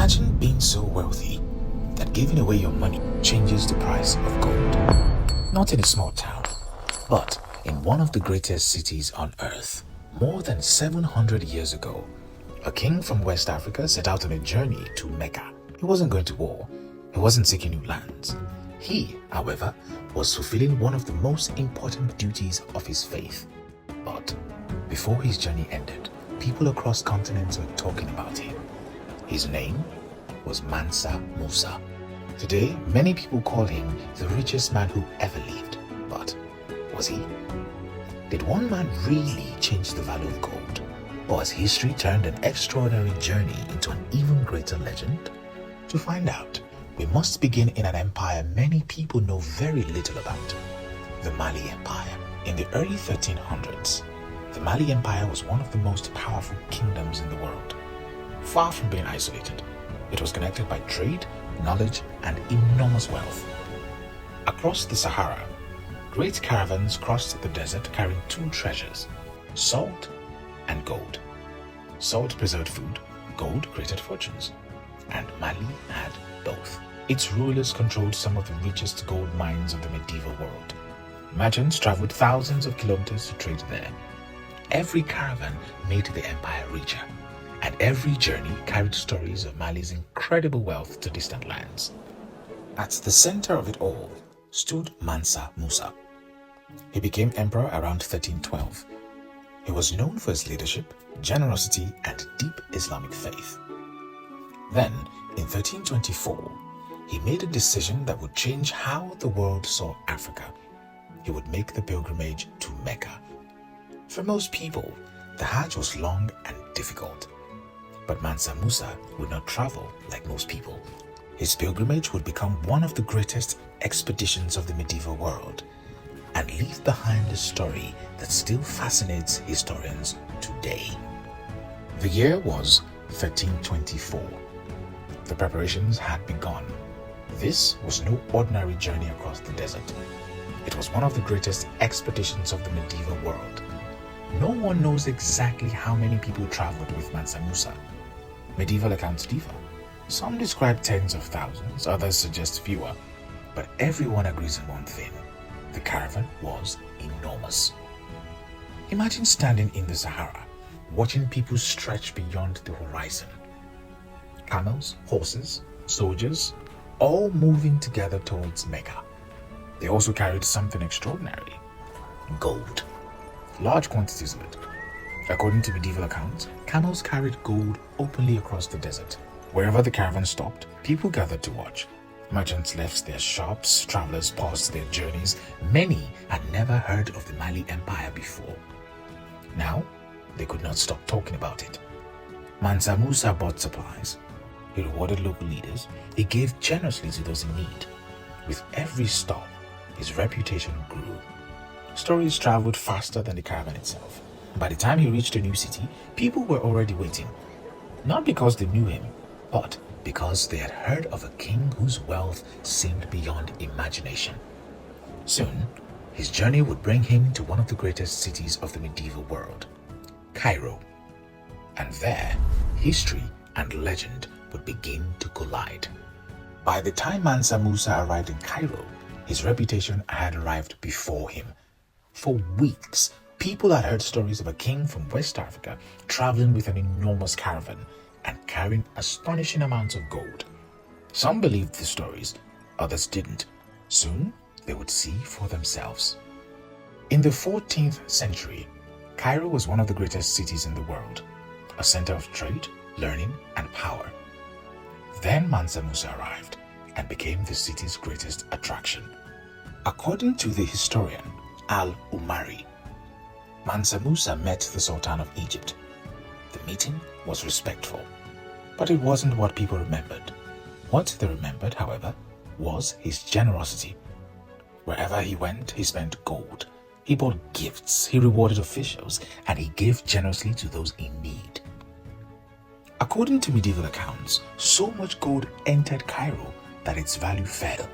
Imagine being so wealthy that giving away your money changes the price of gold. Not in a small town, but in one of the greatest cities on earth. More than 700 years ago, a king from West Africa set out on a journey to Mecca. He wasn't going to war. He wasn't seeking new lands. He, however, was fulfilling one of the most important duties of his faith. But before his journey ended, people across continents were talking about him. His name was Mansa Musa. Today, many people call him the richest man who ever lived. But was he? Did one man really change the value of gold? Or has history turned an extraordinary journey into an even greater legend? To find out, we must begin in an empire many people know very little about, the Mali Empire. In the early 1300s, the Mali Empire was one of the most powerful kingdoms in the world. Far from being isolated, it was connected by trade, knowledge, and enormous wealth. Across the Sahara, great caravans crossed the desert carrying two treasures, salt and gold. Salt preserved food, gold created fortunes, and Mali had both. Its rulers controlled some of the richest gold mines of the medieval world. Merchants traveled thousands of kilometers to trade there. Every caravan made the empire richer, and every journey carried stories of Mali's incredible wealth to distant lands. At the center of it all stood Mansa Musa. He became emperor around 1312. He was known for his leadership, generosity, and deep Islamic faith. Then, in 1324, he made a decision that would change how the world saw Africa. He would make the pilgrimage to Mecca. For most people, the Hajj was long and difficult. But Mansa Musa would not travel like most people. His pilgrimage would become one of the greatest expeditions of the medieval world and leave behind a story that still fascinates historians today. The year was 1324. The preparations had begun. This was no ordinary journey across the desert. It was one of the greatest expeditions of the medieval world. No one knows exactly how many people traveled with Mansa Musa. Medieval accounts differ. Some describe tens of thousands, others suggest fewer, but everyone agrees on one thing. The caravan was enormous. Imagine standing in the Sahara, watching people stretch beyond the horizon. Camels, horses, soldiers, all moving together towards Mecca. They also carried something extraordinary: gold. Large quantities of it. According to medieval accounts, camels carried gold openly across the desert. Wherever the caravan stopped, people gathered to watch. Merchants left their shops, travelers paused their journeys. Many had never heard of the Mali Empire before. Now, they could not stop talking about it. Mansa Musa bought supplies. He rewarded local leaders. He gave generously to those in need. With every stop, his reputation grew. Stories traveled faster than the caravan itself. By the time he reached a new city, people were already waiting. Not because they knew him, but because they had heard of a king whose wealth seemed beyond imagination. Soon, his journey would bring him to one of the greatest cities of the medieval world, Cairo. And there, history and legend would begin to collide. By the time Mansa Musa arrived in Cairo, his reputation had arrived before him. For weeks, people had heard stories of a king from West Africa traveling with an enormous caravan and carrying astonishing amounts of gold. Some believed the stories, others didn't. Soon, they would see for themselves. In the 14th century, Cairo was one of the greatest cities in the world, a center of trade, learning, and power. Then Mansa Musa arrived and became the city's greatest attraction. According to the historian Al-Umari, Mansa Musa met the Sultan of Egypt. The meeting was respectful, but it wasn't what people remembered. What they remembered, however, was his generosity. Wherever he went, he spent gold. He bought gifts, he rewarded officials, and he gave generously to those in need. According to medieval accounts, so much gold entered Cairo that its value fell.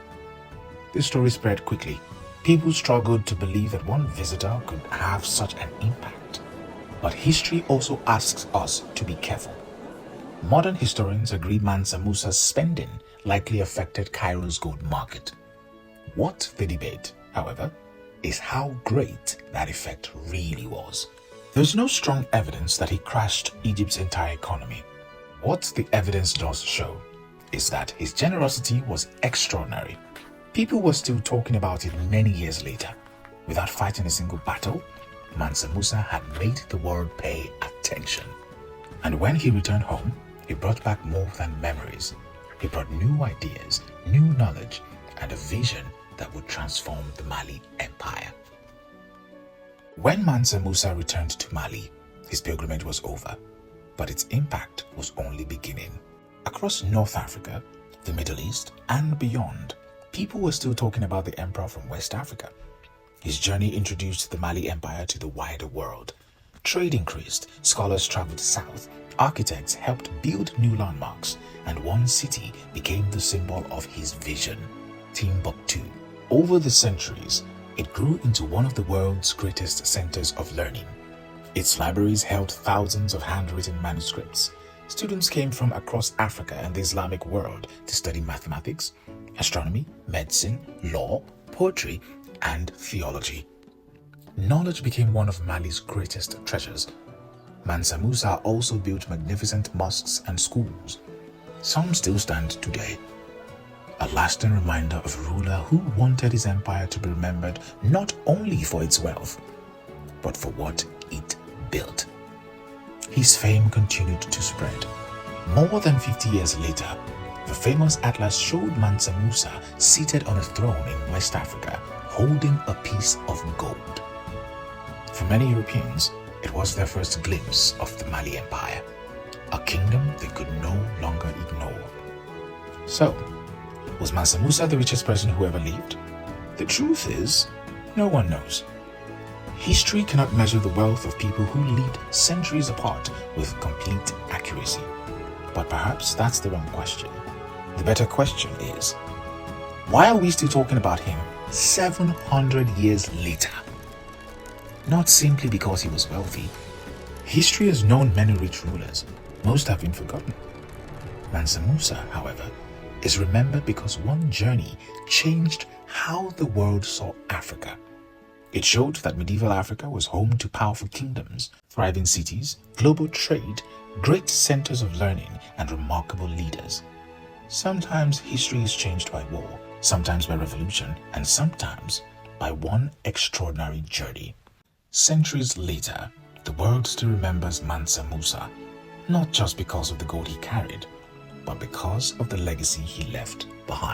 The story spread quickly. People struggled to believe that one visitor could have such an impact. But history also asks us to be careful. Modern historians agree Mansa Musa's spending likely affected Cairo's gold market. What they debate, however, is how great that effect really was. There's no strong evidence that he crashed Egypt's entire economy. What the evidence does show is that his generosity was extraordinary. People were still talking about it many years later. Without fighting a single battle, Mansa Musa had made the world pay attention. And when he returned home, he brought back more than memories. He brought new ideas, new knowledge, and a vision that would transform the Mali Empire. When Mansa Musa returned to Mali, his pilgrimage was over, but its impact was only beginning. Across North Africa, the Middle East, and beyond, people were still talking about the emperor from West Africa. His journey introduced the Mali Empire to the wider world. Trade increased, scholars traveled south, architects helped build new landmarks, and one city became the symbol of his vision, Timbuktu. Over the centuries, it grew into one of the world's greatest centers of learning. Its libraries held thousands of handwritten manuscripts. Students came from across Africa and the Islamic world to study mathematics, astronomy, medicine, law, poetry, and theology. Knowledge became one of Mali's greatest treasures. Mansa Musa also built magnificent mosques and schools. Some still stand today. A lasting reminder of a ruler who wanted his empire to be remembered not only for its wealth, but for what it built. His fame continued to spread. More than 50 years later, the famous Atlas showed Mansa Musa seated on a throne in West Africa, holding a piece of gold. For many Europeans, it was their first glimpse of the Mali Empire, a kingdom they could no longer ignore. So, was Mansa Musa the richest person who ever lived? The truth is, no one knows. History cannot measure the wealth of people who lived centuries apart with complete accuracy. But perhaps that's the wrong question. The better question is, why are we still talking about him 700 years later? Not simply because he was wealthy. History has known many rich rulers. Most have been forgotten. Mansa Musa, however, is remembered because one journey changed how the world saw Africa. It showed that medieval Africa was home to powerful kingdoms, thriving cities, global trade, great centers of learning, and remarkable leaders. Sometimes history is changed by war, sometimes by revolution, and sometimes by one extraordinary journey. Centuries later, the world still remembers Mansa Musa, not just because of the gold he carried, but because of the legacy he left behind.